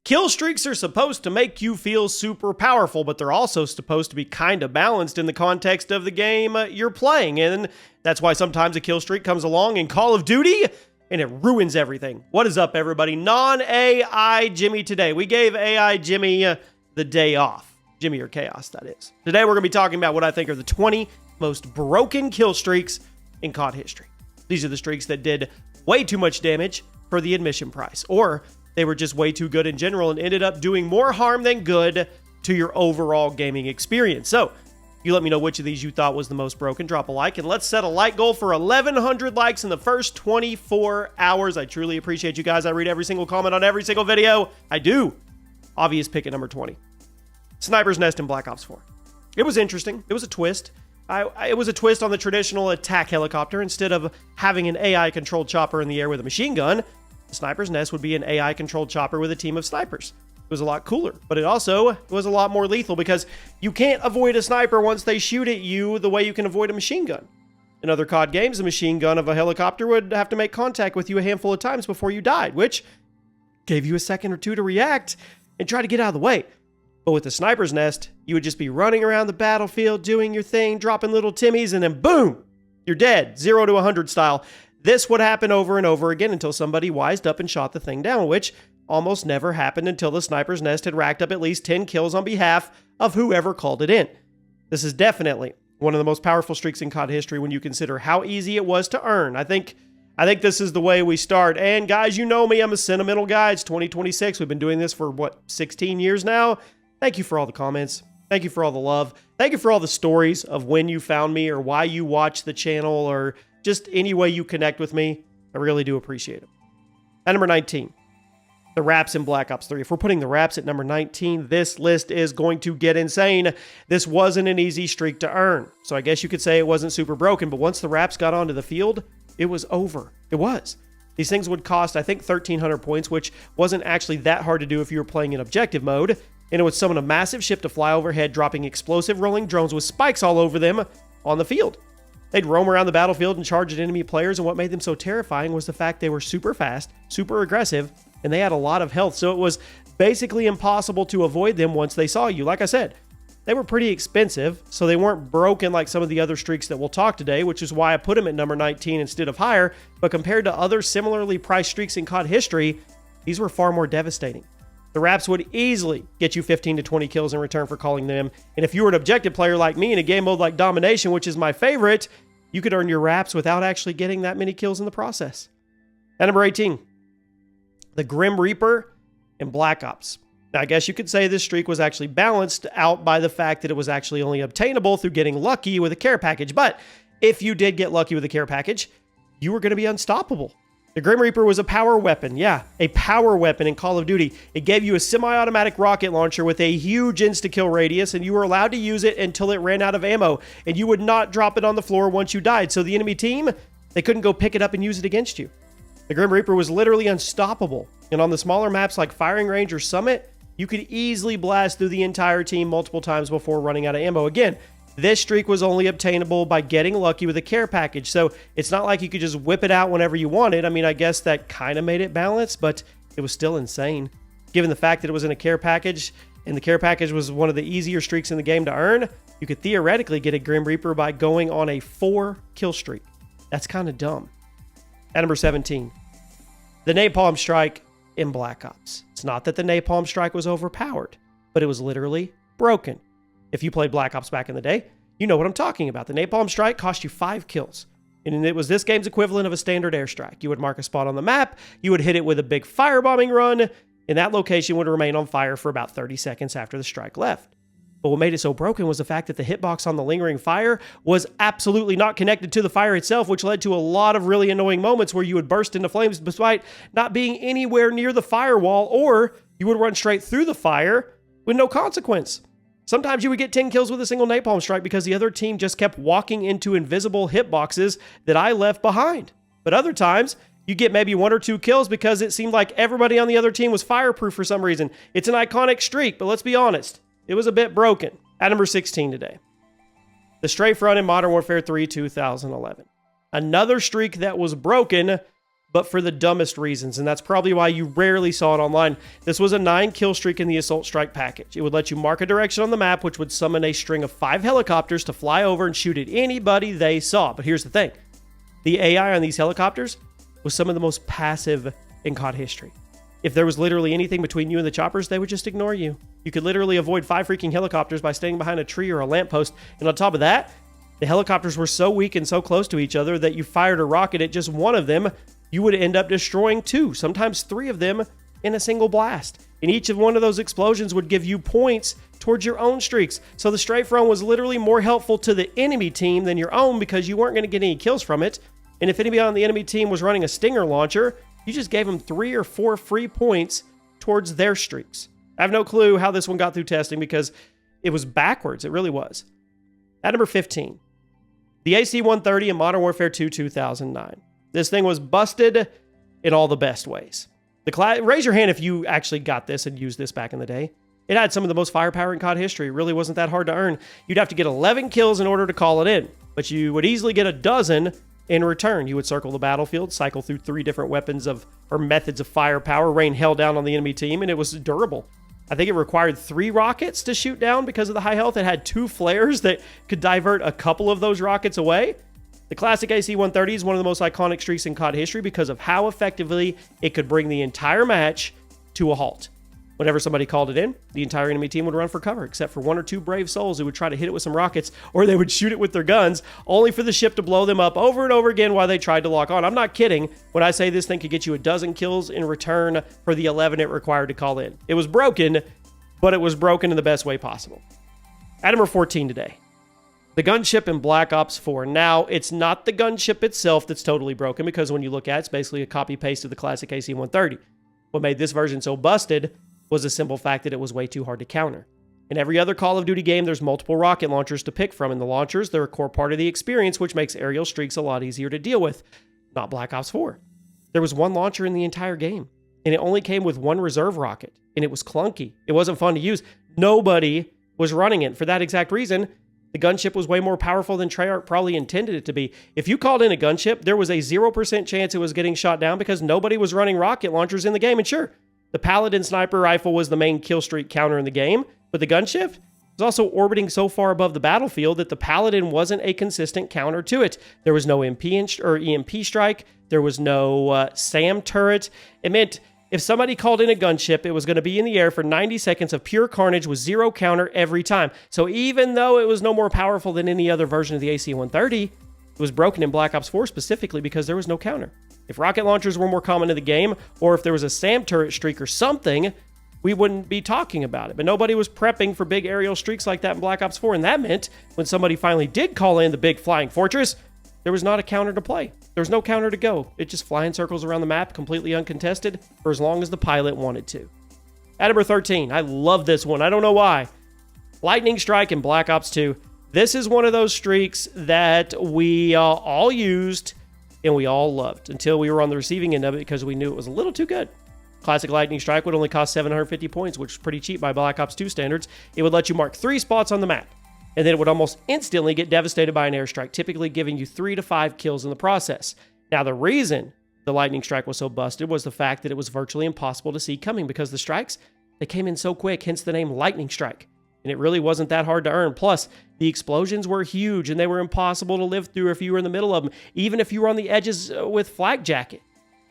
Kill streaks are supposed to make you feel super powerful, but they're also supposed to be kind of balanced in the context of the game you're playing. And that's why sometimes a kill streak comes along in Call of Duty and it ruins everything. What is up, everybody? Non-AI Jimmy today. We gave AI Jimmy the day off. Jimmy or Chaos, that is. Today we're going to be talking about what I think are the 20 most broken kill streaks in COD history. These are the streaks that did way too much damage for the admission price, or they were just way too good in general and ended up doing more harm than good to your overall gaming experience. So, you let me know which of these you thought was the most broken. Drop a like, and let's set a like goal for 1,100 likes in the first 24 hours. I truly appreciate you guys. I read every single comment on every single video. I do. Obvious pick at number 20. Sniper's Nest in Black Ops 4. It was interesting. It was a twist. It was a twist on the traditional attack helicopter. Instead of having an AI-controlled chopper in the air with a machine gun, the Sniper's Nest would be an AI-controlled chopper with a team of snipers. It was a lot cooler, but it also was a lot more lethal because you can't avoid a sniper once they shoot at you the way you can avoid a machine gun. In other COD games, a machine gun of a helicopter would have to make contact with you a handful of times before you died, which gave you a second or two to react and try to get out of the way. But with the Sniper's Nest, you would just be running around the battlefield, doing your thing, dropping little Timmies, and then boom, you're dead, 0 to 100 style. This would happen over and over again until somebody wised up and shot the thing down, which almost never happened until the Sniper's Nest had racked up at least 10 kills on behalf of whoever called it in. This is definitely one of the most powerful streaks in COD history when you consider how easy it was to earn. I think this is the way we start. And guys, you know me, I'm a sentimental guy. It's 2026. We've been doing this for, 16 years now? Thank you for all the comments. Thank you for all the love. Thank you for all the stories of when you found me or why you watch the channel or just any way you connect with me. I really do appreciate it. At number 19, the wraps in Black Ops 3. If we're putting the wraps at number 19, this list is going to get insane. This wasn't an easy streak to earn. So I guess you could say it wasn't super broken, but once the wraps got onto the field, it was over. It was. These things would cost, I think, 1,300 points, which wasn't actually that hard to do if you were playing in objective mode. And it would summon a massive ship to fly overhead, dropping explosive rolling drones with spikes all over them on the field. They'd roam around the battlefield and charge at enemy players, and what made them so terrifying was the fact they were super fast, super aggressive, and they had a lot of health, so it was basically impossible to avoid them once they saw you. Like I said, they were pretty expensive, so they weren't broken like some of the other streaks that we'll talk today, which is why I put them at number 19 instead of higher, but compared to other similarly priced streaks in COD history, these were far more devastating. The wraps would easily get you 15 to 20 kills in return for calling them. And if you were an objective player like me in a game mode like Domination, which is my favorite, you could earn your wraps without actually getting that many kills in the process. At number 18, the Grim Reaper in Black Ops. Now, I guess you could say this streak was actually balanced out by the fact that it was actually only obtainable through getting lucky with a care package. But if you did get lucky with a care package, you were going to be unstoppable. The Grim Reaper was a power weapon. Yeah, a power weapon in Call of Duty. It gave you a semi-automatic rocket launcher with a huge insta-kill radius, and you were allowed to use it until it ran out of ammo, and you would not drop it on the floor once you died. So the enemy team, they couldn't go pick it up and use it against you. The Grim Reaper was literally unstoppable, and on the smaller maps like Firing Range or Summit, you could easily blast through the entire team multiple times before running out of ammo. Again, this streak was only obtainable by getting lucky with a care package, so it's not like you could just whip it out whenever you wanted. I mean, I guess that kind of made it balanced, but it was still insane. Given the fact that it was in a care package, and the care package was one of the easier streaks in the game to earn, you could theoretically get a Grim Reaper by going on a 4-kill streak. That's kind of dumb. At number 17, the Napalm Strike in Black Ops. It's not that the Napalm Strike was overpowered, but it was literally broken. If you played Black Ops back in the day, you know what I'm talking about. The Napalm Strike cost you 5 kills. And it was this game's equivalent of a standard airstrike. You would mark a spot on the map, you would hit it with a big firebombing run, and that location would remain on fire for about 30 seconds after the strike left. But what made it so broken was the fact that the hitbox on the lingering fire was absolutely not connected to the fire itself, which led to a lot of really annoying moments where you would burst into flames despite not being anywhere near the firewall, or you would run straight through the fire with no consequence. Sometimes you would get 10 kills with a single napalm strike because the other team just kept walking into invisible hitboxes that I left behind. But other times, you get maybe 1 or 2 kills because it seemed like everybody on the other team was fireproof for some reason. It's an iconic streak, but let's be honest, it was a bit broken. At number 16 today, the Strafe run in Modern Warfare 3 2011. Another streak that was broken, but for the dumbest reasons, and that's probably why you rarely saw it online. This was a 9 kill streak in the Assault Strike package. It would let you mark a direction on the map, which would summon a string of 5 helicopters to fly over and shoot at anybody they saw. But here's the thing. The AI on these helicopters was some of the most passive in COD history. If there was literally anything between you and the choppers, they would just ignore you. You could literally avoid 5 freaking helicopters by staying behind a tree or a lamppost. And on top of that, the helicopters were so weak and so close to each other that you fired a rocket at just one of them, you would end up destroying 2, sometimes 3 of them in a single blast. And each of one of those explosions would give you points towards your own streaks. So the Strafe run was literally more helpful to the enemy team than your own because you weren't going to get any kills from it. And if anybody on the enemy team was running a Stinger launcher, you just gave them 3 or 4 free points towards their streaks. I have no clue how this one got through testing because it was backwards. It really was. At number 15, the AC-130 in Modern Warfare 2 2009. This thing was busted in all the best ways. Raise your hand if you actually got this and used this back in the day. It had some of the most firepower in COD history. It really wasn't that hard to earn. You'd have to get 11 kills in order to call it in, but you would easily get a dozen in return. You would circle the battlefield, cycle through 3 different weapons or methods of firepower, rain hell down on the enemy team, and it was durable. I think it required 3 rockets to shoot down because of the high health. It had 2 flares that could divert a couple of those rockets away. The classic AC-130 is one of the most iconic streaks in COD history because of how effectively it could bring the entire match to a halt. Whenever somebody called it in, the entire enemy team would run for cover, except for 1 or 2 brave souls who would try to hit it with some rockets, or they would shoot it with their guns, only for the ship to blow them up over and over again while they tried to lock on. I'm not kidding when I say this thing could get you a dozen kills in return for the 11 it required to call in. It was broken, but it was broken in the best way possible. At number 14 today, the Gunship in Black Ops 4. Now, it's not the Gunship itself that's totally broken, because when you look at it, it's basically a copy-paste of the classic AC-130. What made this version so busted was the simple fact that it was way too hard to counter. In every other Call of Duty game, there's multiple rocket launchers to pick from, and the launchers, they're a core part of the experience, which makes aerial streaks a lot easier to deal with. Not Black Ops 4. There was 1 launcher in the entire game, and it only came with 1 reserve rocket, and it was clunky. It wasn't fun to use. Nobody was running it. For that exact reason, the Gunship was way more powerful than Treyarch probably intended it to be. If you called in a Gunship, there was a 0% chance it was getting shot down because nobody was running rocket launchers in the game. And sure, the Paladin sniper rifle was the main kill streak counter in the game, but the Gunship was also orbiting so far above the battlefield that the Paladin wasn't a consistent counter to it. There was no EMP strike. There was no SAM turret. It meant if somebody called in a Gunship, it was going to be in the air for 90 seconds of pure carnage with 0 counter every time. So even though it was no more powerful than any other version of the AC-130, it was broken in Black Ops 4 specifically because there was no counter. If rocket launchers were more common in the game, or if there was a SAM turret streak or something, we wouldn't be talking about it. But nobody was prepping for big aerial streaks like that in Black Ops 4, and that meant when somebody finally did call in the big flying fortress, there was not a counter to play. There was no counter to go. It just fly in circles around the map, completely uncontested, for as long as the pilot wanted to. At number 13, I love this one. I don't know why. Lightning Strike in Black Ops 2. This is one of those streaks that we all used and we all loved until we were on the receiving end of it because we knew it was a little too good. Classic Lightning Strike would only cost 750 points, which is pretty cheap by Black Ops 2 standards. It would let you mark 3 spots on the map, and then it would almost instantly get devastated by an airstrike, typically giving you 3 to 5 kills in the process. Now, the reason the Lightning Strike was so busted was the fact that it was virtually impossible to see coming because the strikes, they came in so quick, hence the name Lightning Strike. And it really wasn't that hard to earn. Plus, the explosions were huge and they were impossible to live through if you were in the middle of them, even if you were on the edges with Flak Jacket.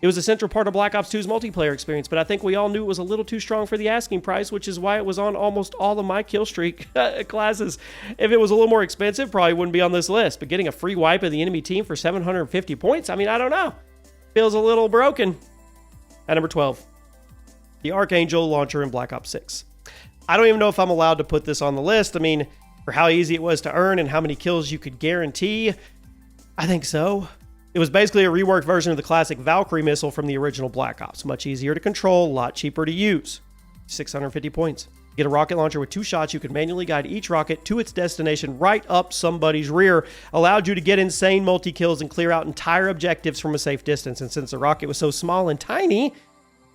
It was a central part of Black Ops 2's multiplayer experience, but I think we all knew it was a little too strong for the asking price, which is why it was on almost all of my Killstreak classes. If it was a little more expensive, probably wouldn't be on this list, but getting a free wipe of the enemy team for 750 points, I mean, I don't know. Feels a little broken. At number 12, the Archangel launcher in Black Ops 6. I don't even know if I'm allowed to put this on the list. I mean, for how easy it was to earn and how many kills you could guarantee, I think so. It was basically a reworked version of the classic Valkyrie missile from the original Black Ops. Much easier to control, a lot cheaper to use. 650 points. Get a rocket launcher with 2 shots. You could manually guide each rocket to its destination right up somebody's rear. Allowed you to get insane multi-kills and clear out entire objectives from a safe distance. And since the rocket was so small and tiny,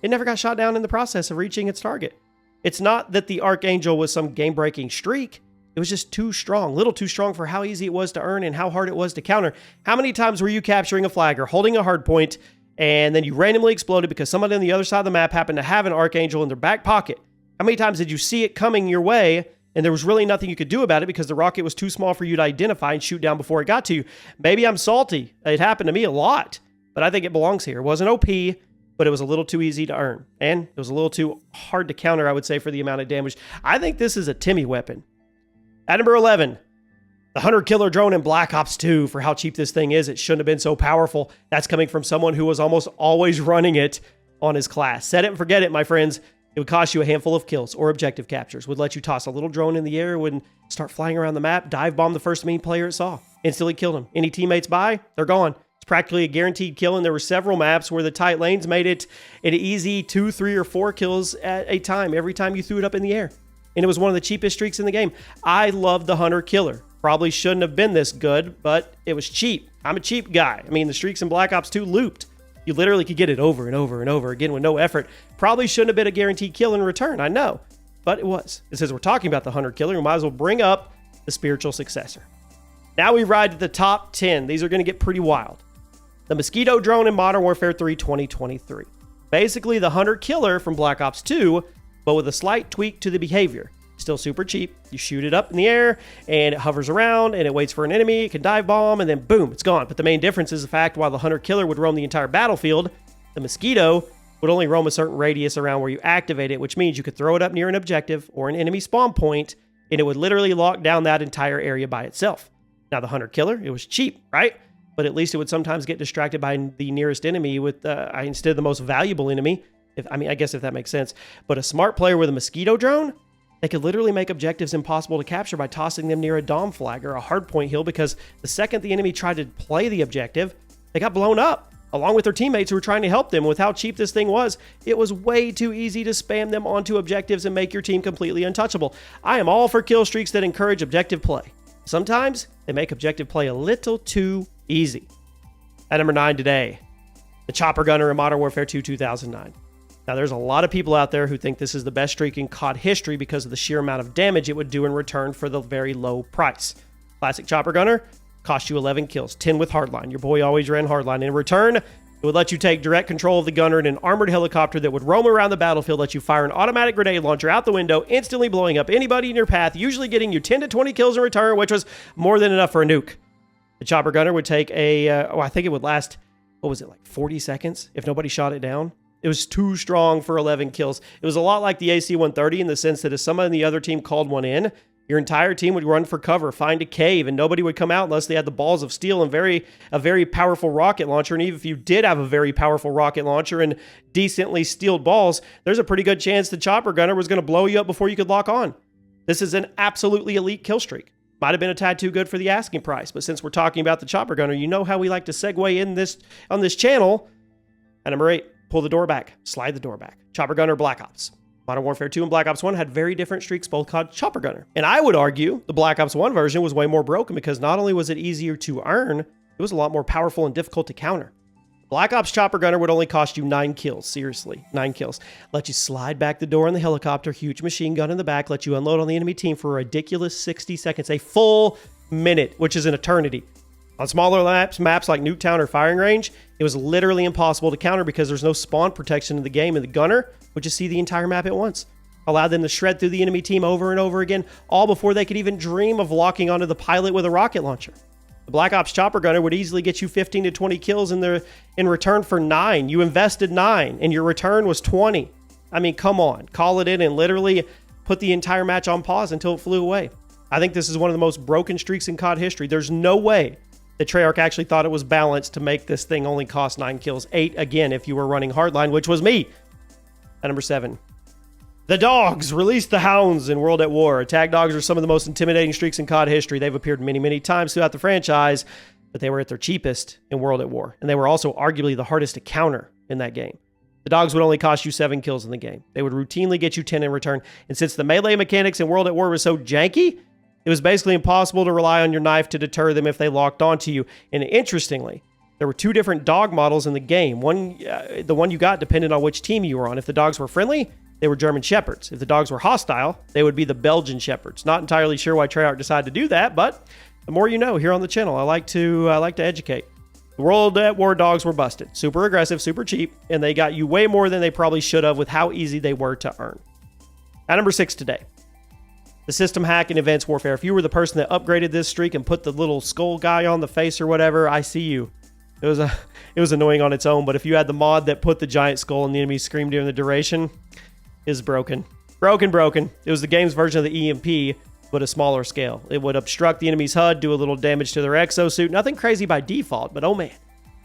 it never got shot down in the process of reaching its target. It's not that the Archangel was some game-breaking streak. It was just too strong, a little too strong for how easy it was to earn and how hard it was to counter. How many times were you capturing a flagger, holding a hard point, and then you randomly exploded because somebody on the other side of the map happened to have an Archangel in their back pocket. How many times did you see it coming your way, and there was really nothing you could do about it because the rocket was too small for you to identify and shoot down before it got to you? Maybe I'm salty. It happened to me a lot, but I think it belongs here. It wasn't OP, but it was a little too easy to earn, and it was a little too hard to counter, I would say, for the amount of damage. I think this is a Timmy weapon. At number 11, the Hunter Killer drone in Black Ops 2. For how cheap this thing is, it shouldn't have been so powerful. That's coming from someone who was almost always running it on his class. Set it and forget it, my friends. It would cost you a handful of kills or objective captures. Would let you toss a little drone in the air, would start flying around the map, dive bomb the first main player it saw. Instantly killed him. Any teammates by, they're gone. It's practically a guaranteed kill, and there were several maps where the tight lanes made it an easy 2, 3, or 4 kills at a time every time you threw it up in the air. And it was one of the cheapest streaks in the game. I love the Hunter Killer. Probably shouldn't have been this good, but it was cheap. I'm a cheap guy. I mean, the streaks in Black Ops 2 looped. You literally could get it over and over and over again with no effort. Probably shouldn't have been a guaranteed kill in return, I know. But it was. And since we're talking about the Hunter Killer, we might as well bring up the spiritual successor. Now we ride to the top 10. These are going to get pretty wild. The Mosquito drone in Modern Warfare 3 2023. Basically the Hunter Killer from Black Ops 2, but with a slight tweak to the behavior. Still super cheap. You shoot it up in the air and it hovers around and it waits for an enemy. It can dive bomb and then boom, it's gone. But the main difference is the fact while the Hunter Killer would roam the entire battlefield, the Mosquito would only roam a certain radius around where you activate it, which means you could throw it up near an objective or an enemy spawn point and it would literally lock down that entire area by itself. Now the Hunter Killer, it was cheap, right? But at least it would sometimes get distracted by the nearest enemy with instead of the most valuable enemy. I guess if that makes sense. But a smart player with a Mosquito drone, they could literally make objectives impossible to capture by tossing them near a dom flag or a hardpoint hill, because the second the enemy tried to play the objective, they got blown up, along with their teammates who were trying to help them. With how cheap this thing was, it was way too easy to spam them onto objectives and make your team completely untouchable. I am all for kill streaks that encourage objective play. Sometimes they make objective play a little too easy. At number 9 today, the Chopper Gunner in Modern Warfare 2 2009. Now, there's a lot of people out there who think this is the best streak in COD history because of the sheer amount of damage it would do in return for the very low price. Classic Chopper Gunner cost you 11 kills, 10 with Hardline. Your boy always ran Hardline. In return, it would let you take direct control of the gunner in an armored helicopter that would roam around the battlefield, let you fire an automatic grenade launcher out the window, instantly blowing up anybody in your path, usually getting you 10 to 20 kills in return, which was more than enough for a nuke. The Chopper Gunner would take I think it would last, 40 seconds if nobody shot it down? It was too strong for 11 kills. It was a lot like the AC-130 in the sense that if someone in the other team called one in, your entire team would run for cover, find a cave, and nobody would come out unless they had the balls of steel and a very powerful rocket launcher. And even if you did have a very powerful rocket launcher and decently steeled balls, there's a pretty good chance the Chopper Gunner was going to blow you up before you could lock on. This is an absolutely elite kill streak. Might have been a tad too good for the asking price, but since we're talking about the Chopper Gunner, you know how we like to segue in this on this channel. At number 8. Pull the door back. Slide the door back. Chopper Gunner Black Ops. Modern Warfare 2 and Black Ops 1 had very different streaks, both called Chopper Gunner. And I would argue the Black Ops 1 version was way more broken because not only was it easier to earn, it was a lot more powerful and difficult to counter. Black Ops Chopper Gunner would only cost you 9 kills. Seriously, 9 kills. Let you slide back the door in the helicopter, huge machine gun in the back, let you unload on the enemy team for a ridiculous 60 seconds, a full minute, which is an eternity. On smaller maps like Nuketown or Firing Range, it was literally impossible to counter because there's no spawn protection in the game, and the gunner would just see the entire map at once. Allowed them to shred through the enemy team over and over again, all before they could even dream of locking onto the pilot with a rocket launcher. The Black Ops Chopper Gunner would easily get you 15 to 20 kills in return for 9. You invested 9, and your return was 20. I mean, come on. Call it in and literally put the entire match on pause until it flew away. I think this is one of the most broken streaks in COD history. There's no way that Treyarch actually thought it was balanced to make this thing only cost 9 kills. 8, again, if you were running Hardline, which was me. At number 7. The Dogs released the Hounds in World at War. Attack dogs are some of the most intimidating streaks in COD history. They've appeared many, many times throughout the franchise, but they were at their cheapest in World at War. And they were also arguably the hardest to counter in that game. The Dogs would only cost you 7 kills in the game. They would routinely get you 10 in return. And since the melee mechanics in World at War were so janky, it was basically impossible to rely on your knife to deter them if they locked onto you. And interestingly, there were 2 different dog models in the game. The one you got depended on which team you were on. If the dogs were friendly, they were German Shepherds. If the dogs were hostile, they would be the Belgian Shepherds. Not entirely sure why Treyarch decided to do that, but the more you know here on the channel. I like to educate. The World at War dogs were busted. Super aggressive, super cheap, and they got you way more than they probably should have with how easy they were to earn. At number 6 today, the system hack in Advanced Warfare. If you were the person that upgraded this streak and put the little skull guy on the face or whatever, I see you. It was annoying on its own, but if you had the mod that put the giant skull and the enemy scream during the duration, is broken. Broken. It was the game's version of the EMP, but a smaller scale. It would obstruct the enemy's HUD, do a little damage to their exosuit. Nothing crazy by default, but oh man.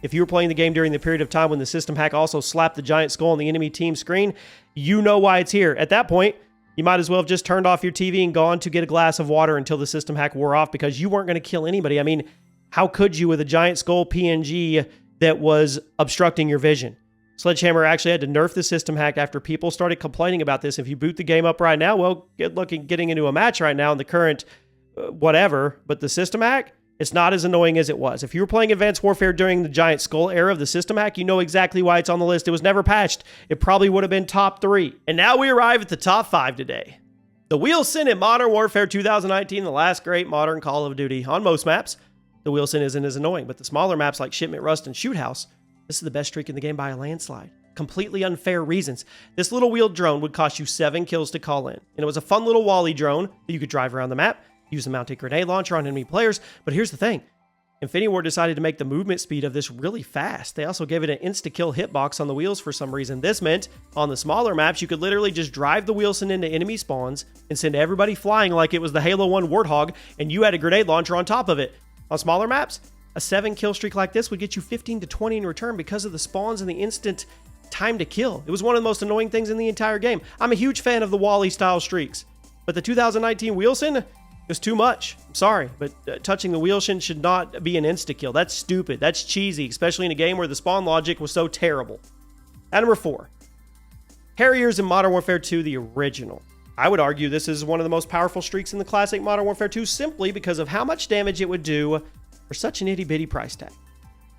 If you were playing the game during the period of time when the system hack also slapped the giant skull on the enemy team screen, you know why it's here. At that point, you might as well have just turned off your TV and gone to get a glass of water until the system hack wore off because you weren't going to kill anybody. I mean, how could you with a giant skull PNG that was obstructing your vision? Sledgehammer actually had to nerf the system hack after people started complaining about this. If you boot the game up right now, well, getting into a match right now in the current whatever, but the system hack, it's not as annoying as it was. If you were playing Advanced Warfare during the giant skull era of the system hack, you know exactly why it's on the list. It was never patched. It probably would have been top 3. And now we arrive at the top 5 today. The Wheelson in Modern Warfare 2019, the last great modern Call of Duty. On most maps, the Wheelson isn't as annoying, but the smaller maps like Shipment, Rust, and Shoot House, this is the best streak in the game by a landslide. Completely unfair reasons. This little wheeled drone would cost you 7 kills to call in. And it was a fun little Wally drone that you could drive around the map, use the mounted grenade launcher on enemy players. But here's the thing. Infinity Ward decided to make the movement speed of this really fast. They also gave it an insta-kill hitbox on the wheels for some reason. This meant, on the smaller maps, you could literally just drive the Wheelson into enemy spawns and send everybody flying like it was the Halo 1 Warthog, and you had a grenade launcher on top of it. On smaller maps, a 7-kill streak like this would get you 15 to 20 in return because of the spawns and the instant time to kill. It was one of the most annoying things in the entire game. I'm a huge fan of the Wally-style streaks, but the 2019 Wheelson, it's too much. I'm sorry, but touching the Wheelson should not be an insta-kill. That's stupid. That's cheesy, especially in a game where the spawn logic was so terrible. At number 4, Harriers in Modern Warfare 2, the original. I would argue this is one of the most powerful streaks in the classic Modern Warfare 2 simply because of how much damage it would do for such an itty-bitty price tag.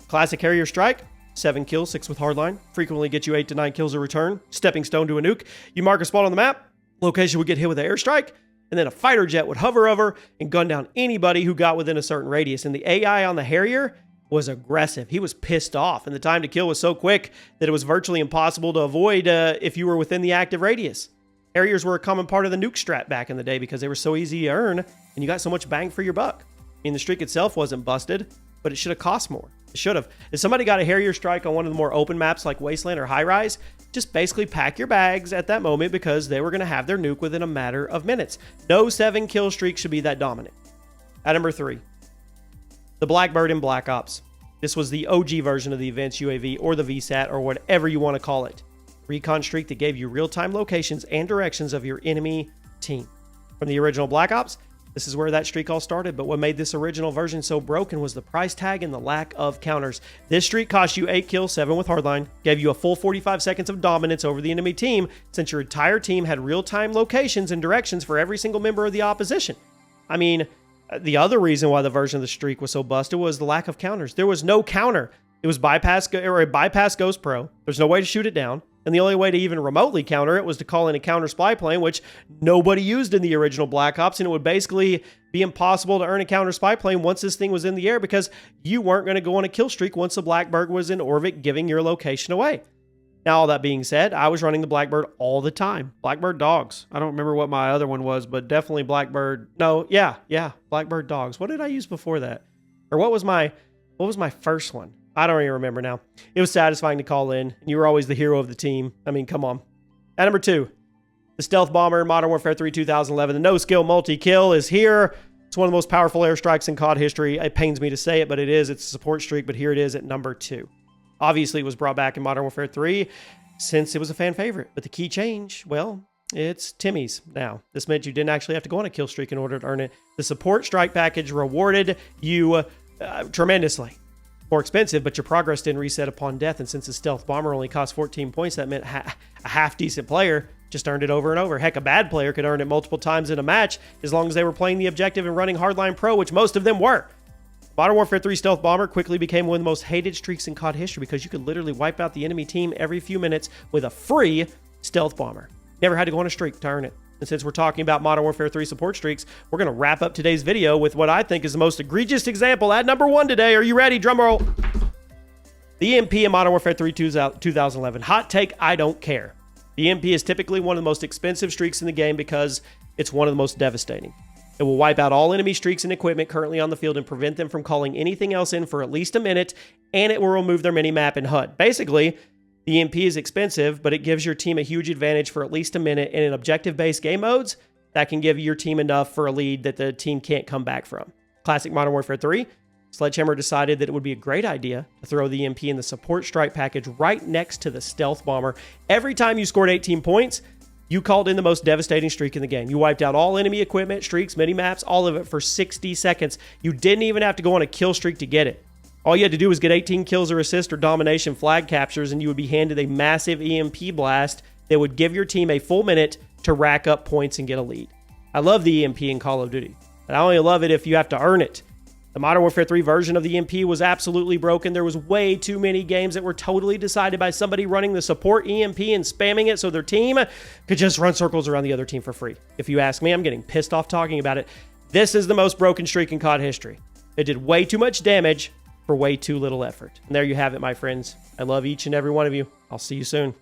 Classic Harrier strike, 7 kills, 6 with hardline, frequently get you 8 to 9 kills a return, stepping stone to a nuke. You mark a spot on the map, location would get hit with an airstrike, and then a fighter jet would hover over and gun down anybody who got within a certain radius. And the AI on the Harrier was aggressive. He was pissed off, and the time to kill was so quick that it was virtually impossible to avoid if you were within the active radius. Harriers were a common part of the nuke strat back in the day because they were so easy to earn, and you got so much bang for your buck. I mean, the streak itself wasn't busted, but it should have cost more. It should have. If somebody got a Harrier strike on one of the more open maps like Wasteland or High Rise, just basically pack your bags at that moment because they were going to have their nuke within a matter of minutes. No 7-kill streak should be that dominant. At number 3, the Blackbird in Black Ops. This was the OG version of the Advanced UAV or the VSAT or whatever you want to call it. Recon streak that gave you real-time locations and directions of your enemy team. From the original Black Ops, this is where that streak all started, but what made this original version so broken was the price tag and the lack of counters. This streak cost you 8 kills, 7 with hardline, gave you a full 45 seconds of dominance over the enemy team since your entire team had real-time locations and directions for every single member of the opposition. I mean, the other reason why the version of the streak was so busted was the lack of counters. There was no counter. It was bypass Ghost Pro. There's no way to shoot it down. And the only way to even remotely counter it was to call in a counter spy plane, which nobody used in the original Black Ops. And it would basically be impossible to earn a counter spy plane once this thing was in the air because you weren't going to go on a kill streak once the Blackbird was in orbit, giving your location away. Now, all that being said, I was running the Blackbird all the time. Blackbird dogs. I don't remember what my other one was, but definitely Blackbird. No, yeah, Blackbird dogs. What did I use before that? Or what was my first one? I don't even remember now. It was satisfying to call in, and you were always the hero of the team. I mean, come on. At number 2, the Stealth Bomber in Modern Warfare 3 2011. The no-skill multi-kill is here. It's one of the most powerful airstrikes in COD history. It pains me to say it, but it is. It's a support streak, but here it is at number 2. Obviously, it was brought back in Modern Warfare 3 since it was a fan favorite. But the key change, well, it's Timmy's now. This meant you didn't actually have to go on a kill streak in order to earn it. The support strike package rewarded you tremendously. More expensive, but your progress didn't reset upon death, and since the Stealth Bomber only cost 14 points, that meant a half-decent player just earned it over and over. Heck, a bad player could earn it multiple times in a match as long as they were playing the objective and running Hardline Pro, which most of them were. Modern Warfare 3 Stealth Bomber quickly became one of the most hated streaks in COD history because you could literally wipe out the enemy team every few minutes with a free Stealth Bomber. Never had to go on a streak to earn it. And since we're talking about Modern Warfare 3 support streaks, we're going to wrap up today's video with what I think is the most egregious example at number 1 today. Are you ready? Drum roll. The EMP in Modern Warfare 3 2011. Hot take, I don't care. The EMP is typically one of the most expensive streaks in the game because it's one of the most devastating. It will wipe out all enemy streaks and equipment currently on the field and prevent them from calling anything else in for at least a minute, and it will remove their minimap and HUD. Basically, the EMP is expensive, but it gives your team a huge advantage for at least a minute, and in objective-based game modes, that can give your team enough for a lead that the team can't come back from. Classic Modern Warfare 3, Sledgehammer decided that it would be a great idea to throw the EMP in the support strike package right next to the stealth bomber. Every time you scored 18 points, you called in the most devastating streak in the game. You wiped out all enemy equipment, streaks, mini-maps, all of it for 60 seconds. You didn't even have to go on a kill streak to get it. All you had to do was get 18 kills or assist or domination flag captures, and you would be handed a massive EMP blast that would give your team a full minute to rack up points and get a lead. I love the EMP in Call of Duty, but I only love it if you have to earn it. The Modern Warfare 3 version of the EMP was absolutely broken. There was way too many games that were totally decided by somebody running the support EMP and spamming it so their team could just run circles around the other team for free. If you ask me, I'm getting pissed off talking about it. This is the most broken streak in COD history. It did way too much damage for way too little effort. And there you have it, my friends. I love each and every one of you. I'll see you soon.